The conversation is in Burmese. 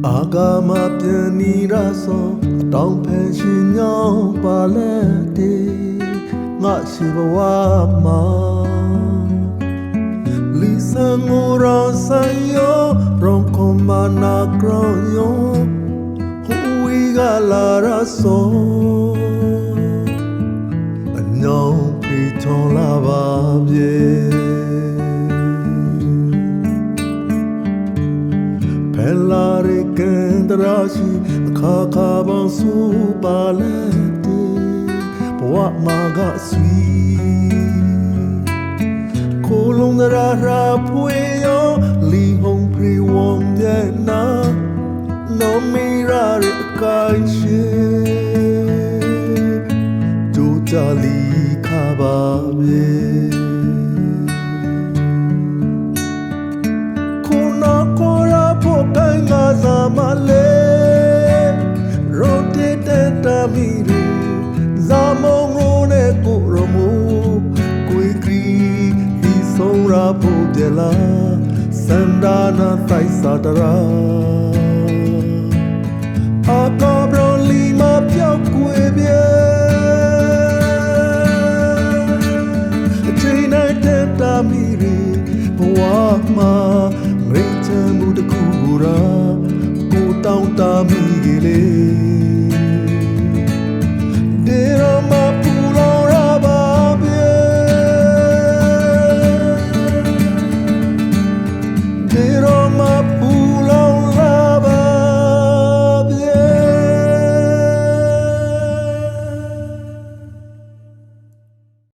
အာဂမပြန်နီရာဆိုအတောင်ဖန်ရှင်ညောင်းပါလက်တေငါရှိဘဝမှာလီဆန်ငိုရာဆိုင်ယောရောင်ကွန်မနာဂရောင်းယောဟူဝီကလာရာဆိုအညောင်းပြေချောင်းလာပါပြေဖဲလာရကန်တရာရှိအခါခါပေါင်းစုပါလက်တေဘဝမှာကဆွီခိုးလုံးတရာရာဖွေယောလီဟုံပြေဝံရဲ့နာနော်မီရာရကိုင်ရှိဒူချာလီခါပါပြေZamale rotate tamiri zamongone kuromu kuikri di sora podela sandana thai sadara akabro lima pyauk kwe bie china tamiri bwa ma ngrechen mu de kuraတောင်းတမိကလေးဒေရမပူလောင်ရပါပြေဒေရ